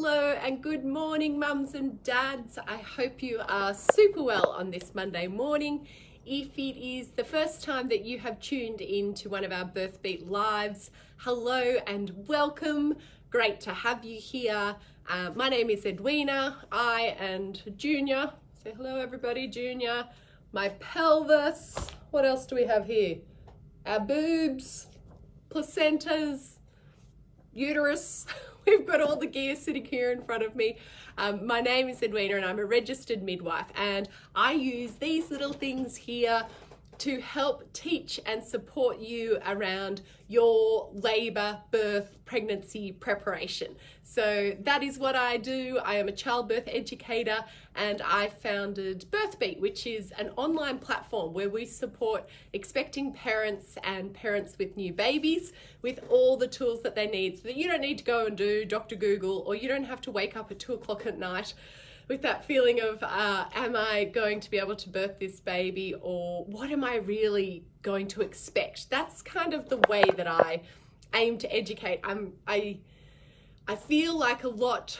Hello and good morning, mums and dads. I hope you are super well on this Monday morning. If it is the first time that you have tuned in to one of our Birth Beat lives, hello and welcome. Great to have you here. My name is Edwina. I and Junior, say hello everybody, Junior, my pelvis. What else do we have here? Our boobs, placentas, uterus. We've got all the gear sitting here in front of me. My name is Edwina and I'm a registered midwife, and I use these little things here to help teach and support you around your labour, birth, pregnancy preparation. So that is what I do. I am a childbirth educator and I founded Birth Beat, which is an online platform where we support expecting parents and parents with new babies with all the tools that they need, so that you don't need to go and do Dr. Google, or you don't have to wake up at 2 o'clock at night with that feeling of, am I going to be able to birth this baby, or what am I really going to expect? That's kind of the way that I aim to educate. I feel like a lot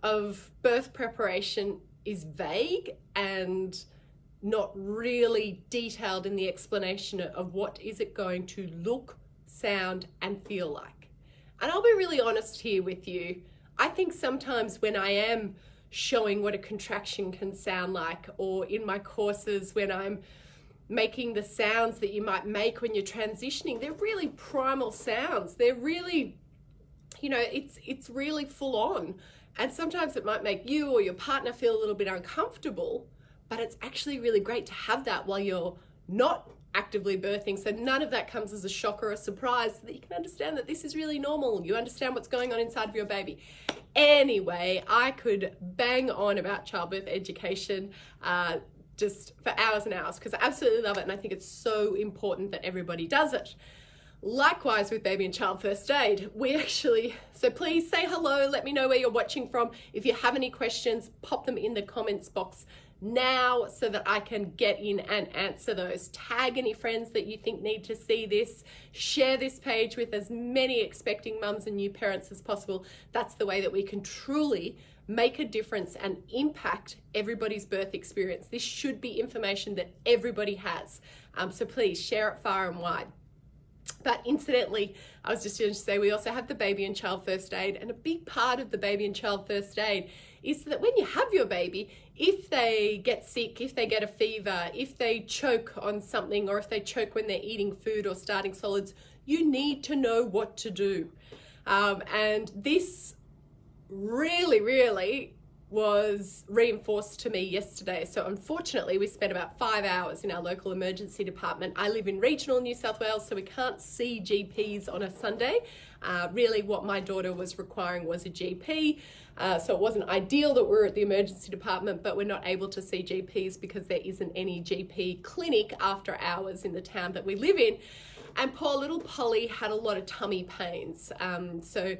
of birth preparation is vague and not really detailed in the explanation of what is it going to look, sound, and feel like. And I'll be really honest here with you. I think sometimes when I am showing what a contraction can sound like, or in my courses when I'm making the sounds that you might make when you're transitioning, they're really primal sounds. They're really, it's really full on. And sometimes it might make you or your partner feel a little bit uncomfortable, but it's actually really great to have that while you're not actively birthing, so none of that comes as a shock or a surprise, so that you can understand that this is really normal. You understand what's going on inside of your baby. Anyway, I could bang on about childbirth education just for hours and hours, because I absolutely love it and I think it's so important that everybody does it. Likewise with baby and child first aid, so please say hello, let me know where you're watching from. If you have any questions, pop them in the comments box now so that I can get in and answer those. Tag any friends that you think need to see this. Share this page with as many expecting mums and new parents as possible. That's the way that we can truly make a difference and impact everybody's birth experience. This should be information that everybody has. So please share it far and wide. But incidentally, I was just going to say, we also have the baby and child first aid, and a big part of the baby and child first aid is that when you have your baby, if they get sick, if they get a fever, if they choke on something, or if they choke when they're eating food or starting solids, you need to know what to do. And this really was reinforced to me yesterday. So unfortunately, we spent about 5 hours in our local emergency department. I live in regional New South Wales, so we can't see GPs on a Sunday. Really what my daughter was requiring was a GP. So it wasn't ideal that we were at the emergency department, but we're not able to see GPs because there isn't any GP clinic after hours in the town that we live in. And poor little Polly had a lot of tummy pains. So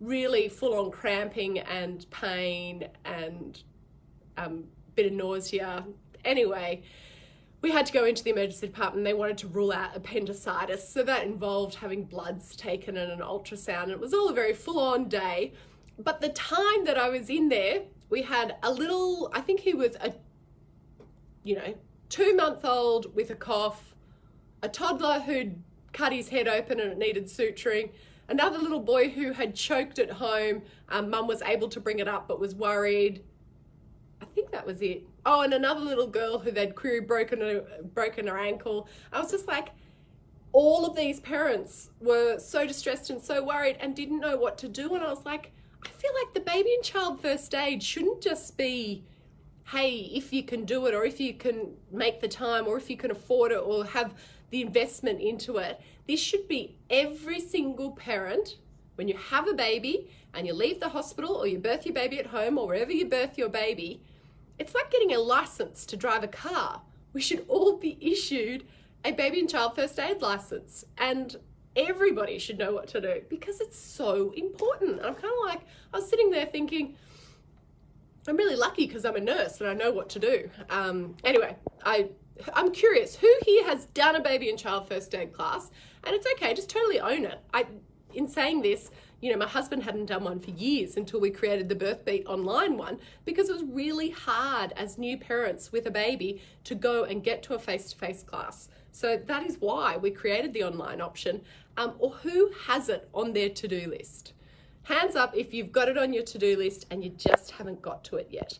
really full-on cramping and pain and bit of nausea. Anyway, we had to go into the emergency department. They wanted to rule out appendicitis, so that involved having bloods taken and an ultrasound. And it was all a very full-on day. But the time that I was in there, we had a little, I think he was a 2-month-old with a cough, a toddler who'd cut his head open and it needed suturing, another little boy who had choked at home. Mum was able to bring it up but was worried. I think that was it. Oh, and another little girl who they'd query broken her ankle. I was just like, all of these parents were so distressed and so worried and didn't know what to do. And I was like, I feel like the baby and child first aid shouldn't just be, hey, if you can do it, or if you can make the time, or if you can afford it, or have the investment into it. This should be every single parent, when you have a baby and you leave the hospital, or you birth your baby at home, or wherever you birth your baby, it's like getting a license to drive a car. We should all be issued a baby and child first aid license, and everybody should know what to do because it's so important. I'm kind of like, I was sitting there thinking, I'm really lucky because I'm a nurse and I know what to do. Anyway, I'm curious, who here has done a baby and child first aid class? And it's okay, just totally own it. In saying this, my husband hadn't done one for years until we created the Birth Beat online one, because it was really hard as new parents with a baby to go and get to a face-to-face class. So that is why we created the online option. Or who has it on their to-do list? Hands up if you've got it on your to-do list and you just haven't got to it yet.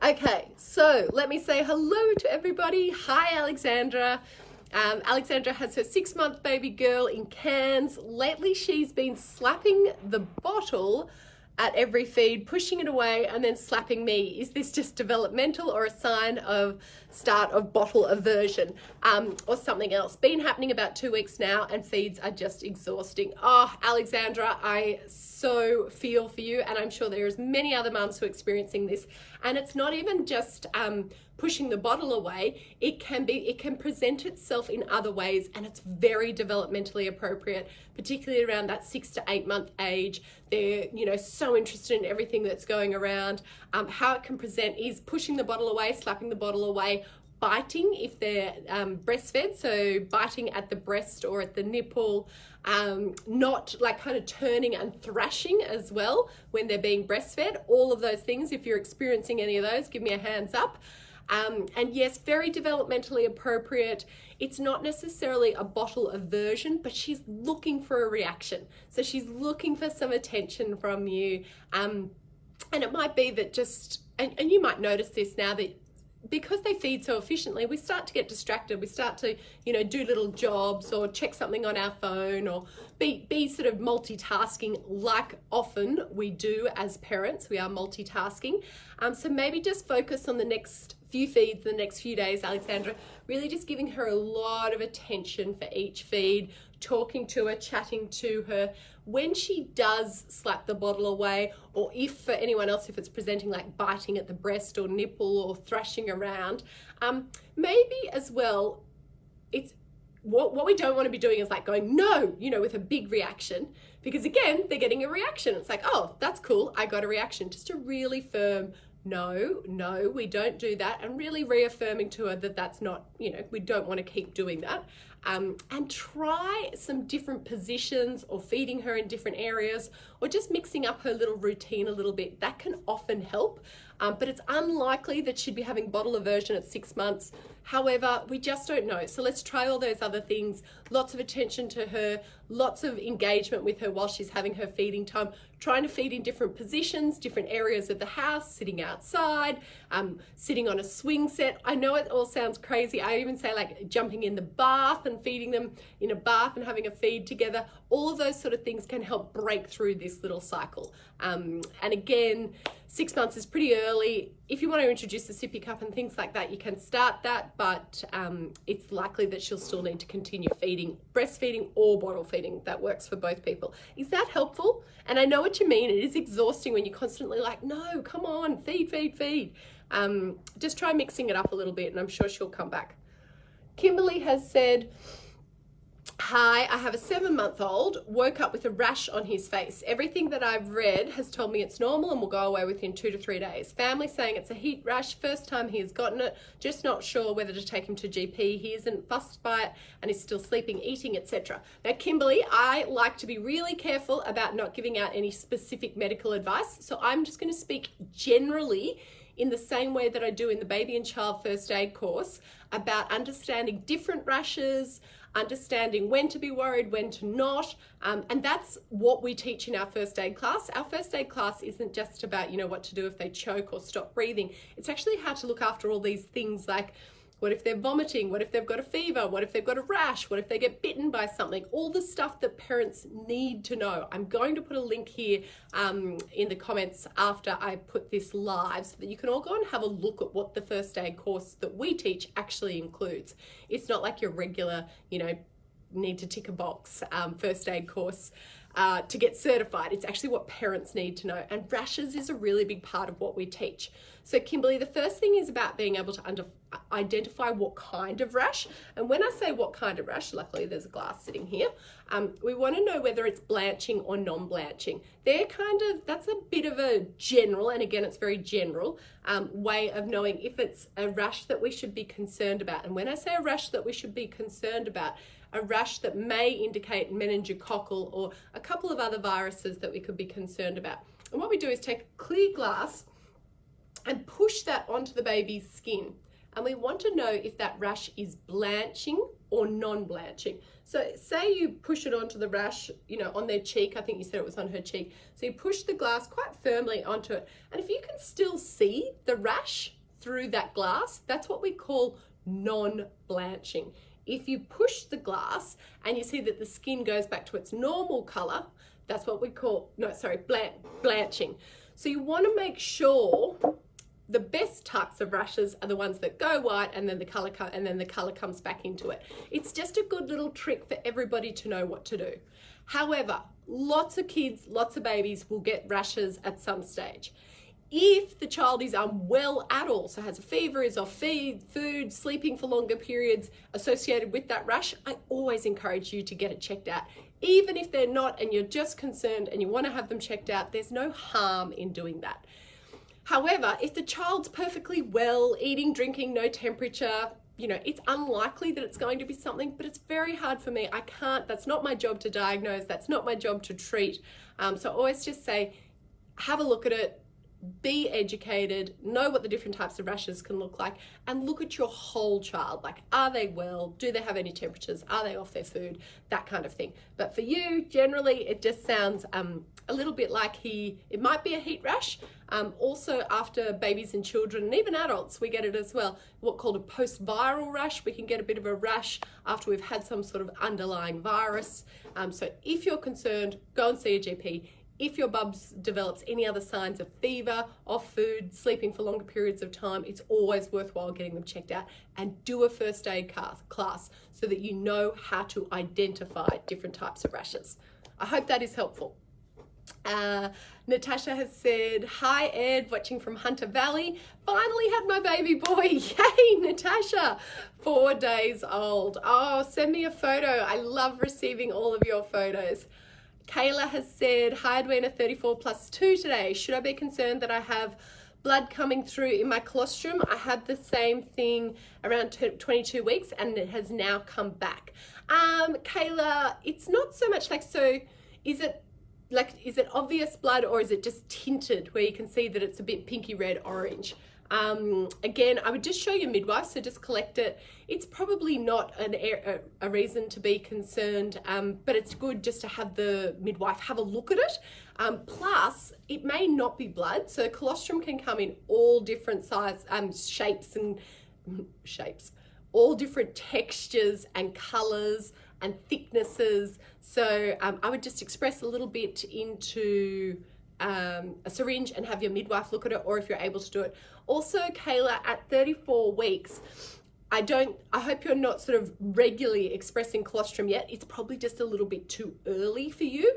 Okay, so let me say hello to everybody. Hi, Alexandra. Alexandra has her 6-month baby girl in Cairns. Lately, she's been slapping the bottle at every feed, pushing it away, and then slapping me. Is this just developmental or a sign of start of bottle aversion, or something else? Been happening about 2 weeks now, and feeds are just exhausting. Oh, Alexandra, I so feel for you, and I'm sure there's many other mums who are experiencing this. And it's not even just pushing the bottle away. It can present itself in other ways, and it's very developmentally appropriate, particularly around that 6 to 8 month age. They're so interested in everything that's going around. How it can present is pushing the bottle away, slapping the bottle away, biting if they're breastfed, so biting at the breast or at the nipple, not like kind of turning and thrashing as well when they're being breastfed. All of those things, if you're experiencing any of those, give me a hands up. And yes, very developmentally appropriate. It's not necessarily a bottle aversion, but she's looking for a reaction. So she's looking for some attention from you. And it might be that and you might notice this now, that because they feed so efficiently, we start to get distracted. We start to, do little jobs or check something on our phone, or be sort of multitasking, like often we do as parents. We are multitasking. So maybe just focus on the next few feeds, the next few days, Alexandra, really just giving her a lot of attention for each feed, talking to her, chatting to her. When she does slap the bottle away, or if for anyone else, if it's presenting like biting at the breast or nipple or thrashing around, maybe as well, it's what we don't want to be doing is like going, no, with a big reaction, because again, they're getting a reaction. It's like, oh, that's cool, I got a reaction. Just a really firm, no, we don't do that, and really reaffirming to her that that's not, we don't want to keep doing that. And try some different positions, or feeding her in different areas, or just mixing up her little routine a little bit. That can often help, but it's unlikely that she'd be having bottle aversion at 6 months. However, we just don't know. So let's try all those other things. Lots of attention to her, lots of engagement with her while she's having her feeding time, trying to feed in different positions, different areas of the house, sitting outside, sitting on a swing set. I know it all sounds crazy. I even say like jumping in the bath and feeding them in a bath and having a feed together. All of those sort of things can help break through this little cycle. And again, 6 months is pretty early. If you want to introduce the sippy cup and things like that, you can start that, but it's likely that she'll still need to continue feeding, breastfeeding or bottle feeding. That works for both people. Is that helpful? And I know what you mean. It is exhausting when you're constantly like, no, come on, feed. Just try mixing it up a little bit, and I'm sure she'll come back. Kimberly has said, hi, I have a 7-month-old, woke up with a rash on his face. Everything that I've read has told me it's normal and will go away within 2 to 3 days. Family saying it's a heat rash, first time he has gotten it, just not sure whether to take him to GP. He isn't fussed by it and is still sleeping, eating, etc. Now, Kimberly, I like to be really careful about not giving out any specific medical advice, so I'm just going to speak generally in the same way that I do in the baby and child first aid course about understanding different rashes, understanding when to be worried, when to not, and that's what we teach in our first aid class. Our first aid class isn't just about, what to do if they choke or stop breathing. It's actually how to look after all these things, like what if they're vomiting, what if they've got a fever, what if they've got a rash, what if they get bitten by something, all the stuff that parents need to know. I'm going to put a link here in the comments after I put this live, so that you can all go and have a look at what the first aid course that we teach actually includes. It's not like your regular, need to tick a box first aid course to get certified. It's actually what parents need to know, and rashes is a really big part of what we teach. So Kimberly, the first thing is about being able to identify what kind of rash. And when I say what kind of rash, luckily there's a glass sitting here, we want to know whether it's blanching or non-blanching. That's a bit of a general, and again it's very general, way of knowing if it's a rash that we should be concerned about. And when I say a rash that we should be concerned about, a rash that may indicate meningococcal or a couple of other viruses that we could be concerned about. And what we do is take a clear glass and push that onto the baby's skin. And we want to know if that rash is blanching or non-blanching. So say you push it onto the rash, you know, on their cheek. I think you said it was on her cheek. So you push the glass quite firmly onto it. And if you can still see the rash through that glass, that's what we call non-blanching. If you push the glass and you see that the skin goes back to its normal color, that's what we call, blanching. So you want to make sure the best types of rashes are the ones that go white and then the color comes back into it. It's just a good little trick for everybody to know what to do. However, lots of kids, lots of babies will get rashes at some stage. If the child is unwell at all, so has a fever, is off food, sleeping for longer periods associated with that rash, I always encourage you to get it checked out. Even if they're not and you're just concerned and you want to have them checked out, there's no harm in doing that. However, if the child's perfectly well, eating, drinking, no temperature, you know, it's unlikely that it's going to be something, but it's very hard for me. That's not my job to diagnose. That's not my job to treat. So I always just say, have a look at it, be educated, know what the different types of rashes can look like, and look at your whole child. Like, are they well? Do they have any temperatures? Are they off their food? That kind of thing. But for you, generally, it just sounds a little bit like it might be a heat rash. Also, after babies and children, and even adults, we get it as well. What's called a post-viral rash. We can get a bit of a rash after we've had some sort of underlying virus. So if you're concerned, go and see a GP. If your bubs develops any other signs of fever, off food, sleeping for longer periods of time, it's always worthwhile getting them checked out, and do a first aid class so that you know how to identify different types of rashes. I hope that is helpful. Natasha has said, hi Ed, watching from Hunter Valley. Finally had my baby boy. Yay, Natasha. 4 days old. Oh, send me a photo. I love receiving all of your photos. Kayla has said, hi Edwina, 34+2 today. Should I be concerned that I have blood coming through in my colostrum? I had the same thing around 22 weeks and it has now come back. Kayla, it's not so much like, so is it obvious blood or is it just tinted where you can see that it's a bit pinky red orange? Again, I would just show your midwife, so just collect it. It's probably not a reason to be concerned, but it's good just to have the midwife have a look at it. Plus, it may not be blood, so colostrum can come in all different size, shapes, all different textures and colors and thicknesses. So I would just express a little bit into a syringe and have your midwife look at it, or if you're able to do it. Also, Kayla, at 34 weeks, I hope you're not sort of regularly expressing colostrum yet. It's probably just a little bit too early for you.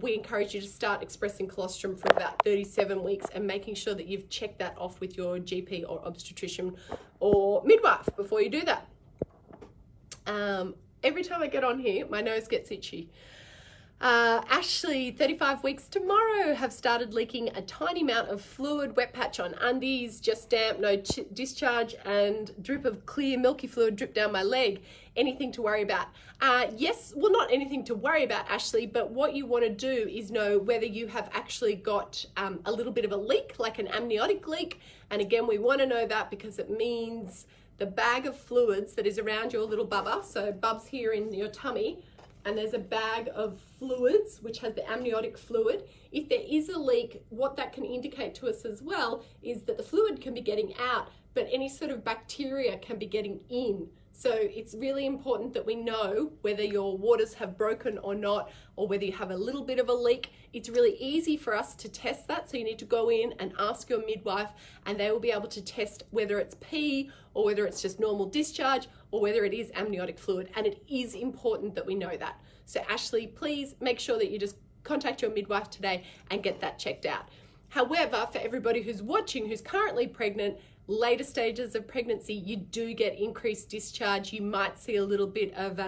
We encourage you to start expressing colostrum from about 37 weeks and making sure that you've checked that off with your GP or obstetrician or midwife before you do that. Every time I get on here, my nose gets itchy. Ashley, 35 weeks tomorrow, have started leaking a tiny amount of fluid, wet patch on undies, just damp, no discharge, and drip of clear milky fluid drip down my leg. Anything to worry about? Yes, well, not anything to worry about, Ashley, but what you want to do is know whether you have actually got a little bit of a leak, like an amniotic leak. And again, we want to know that because it means the bag of fluids that is around your little bubba, so bubs here in your tummy, and there's a bag of fluids which has the amniotic fluid. If there is a leak, what that can indicate to us as well is that the fluid can be getting out, but any sort of bacteria can be getting in. So it's really important that we know whether your waters have broken or not, or whether you have a little bit of a leak. It's really easy for us to test that. So you need to go in and ask your midwife, and they will be able to test whether it's pee or whether it's just normal discharge or whether it is amniotic fluid. And it is important that we know that. So Ashley, please make sure that you just contact your midwife today and get that checked out. However, for everybody who's watching, who's currently pregnant, later stages of pregnancy, you do get increased discharge. You might see a little bit of,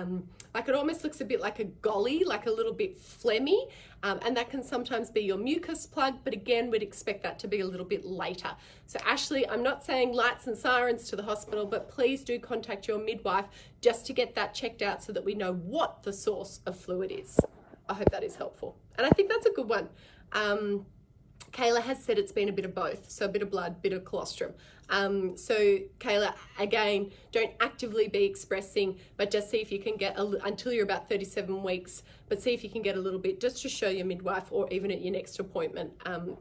like it almost looks a bit like a golly, like a little bit phlegmy, and that can sometimes be your mucus plug, but again, we'd expect that to be a little bit later. So Ashley, I'm not saying lights and sirens to the hospital, but please do contact your midwife just to get that checked out so that we know what the source of fluid is. I hope that is helpful. And I think that's a good one. Kayla has said it's been a bit of both, so a bit of blood, bit of colostrum. So Kayla, again, don't actively be expressing, but just see if you can get, until you're about 37 weeks, but see if you can get a little bit just to show your midwife or even at your next appointment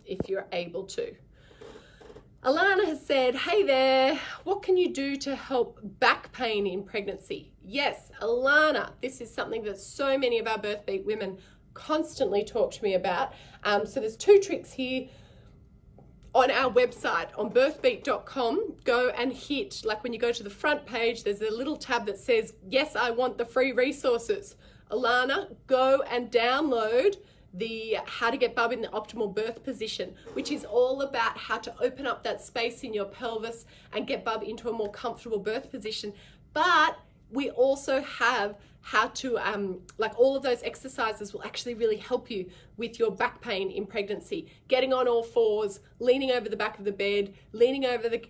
if you're able to. Alana has said, hey there, what can you do to help back pain in pregnancy? Yes, Alana, this is something that so many of our birth beat women constantly talk to me about. So there's 2 tricks here on our website on birthbeat.com. Go and hit, like when you go to the front page, there's a little tab that says, yes, I want the free resources. Alana, go and download the How to Get Bub in the Optimal Birth Position, which is all about how to open up that space in your pelvis and get Bub into a more comfortable birth position. But we also have how to, like all of those exercises will actually really help you with your back pain in pregnancy. Getting on all fours, leaning over the back of the bed, leaning over the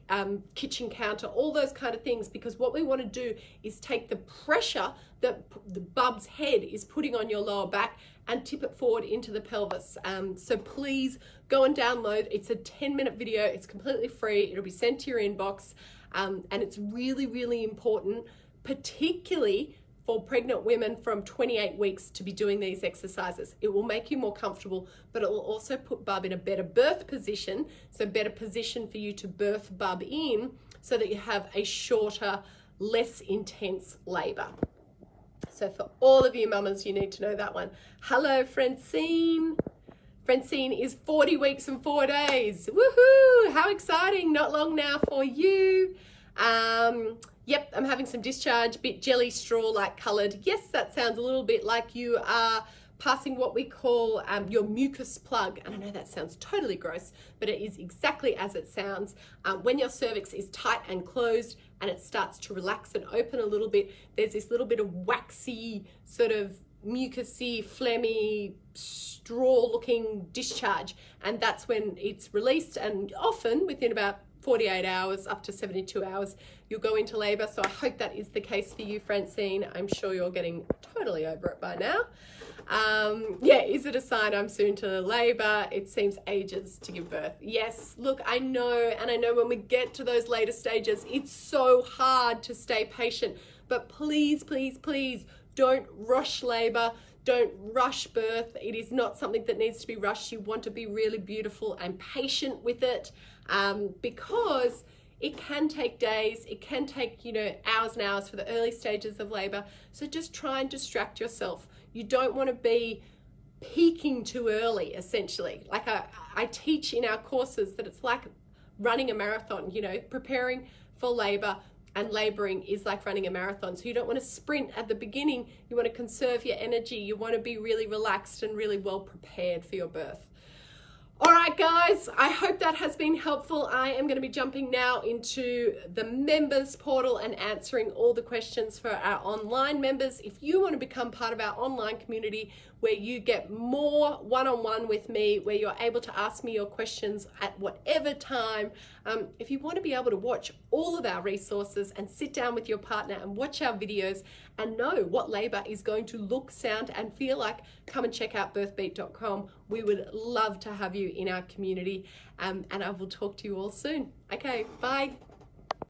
kitchen counter, all those kind of things, because what we want to do is take the pressure that the bub's head is putting on your lower back and tip it forward into the pelvis. So please go and download. It's a 10-minute video. It's completely free. It'll be sent to your inbox. And it's really, really important, particularly for pregnant women from 28 weeks to be doing these exercises. It will make you more comfortable, but it will also put Bub in a better birth position, so better position for you to birth Bub in so that you have a shorter, less intense labor. So for all of you mamas, you need to know that one. Hello, Francine. Francine is 40 weeks and 4 days. Woohoo! How exciting. Not long now for you. Yep, I'm having some discharge, bit jelly straw-like coloured. Yes, that sounds a little bit like you are passing what we call your mucus plug. And I know that sounds totally gross, but it is exactly as it sounds. When your cervix is tight and closed and it starts to relax and open a little bit, there's this little bit of waxy, sort of mucusy, phlegmy, straw-looking discharge. And that's when it's released, and often within about 48 hours up to 72 hours, you'll go into labor. So I hope that is the case for you, Francine. I'm sure you're getting totally over it by now. Yeah, is it a sign I'm soon to labor? It seems ages to give birth. Yes, look, I know, and I know when we get to those later stages, it's so hard to stay patient, but please, please, please don't rush labor. Don't rush birth. It is not something that needs to be rushed. You want to be really beautiful and patient with it, because it can take days, it can take, hours and hours for the early stages of labor. So just try and distract yourself. You don't want to be peaking too early, essentially. Like I teach in our courses that it's like running a marathon, preparing for labor and laboring is like running a marathon. So you don't want to sprint at the beginning. You want to conserve your energy. You want to be really relaxed and really well prepared for your birth. All right, guys, I hope that has been helpful. I am going to be jumping now into the members portal and answering all the questions for our online members. If you want to become part of our online community where you get more one-on-one with me, where you're able to ask me your questions at whatever time, if you want to be able to watch all of our resources and sit down with your partner and watch our videos and know what labor is going to look, sound, and feel like, come and check out birthbeat.com. We would love to have you in our community, and I will talk to you all soon. Okay, bye.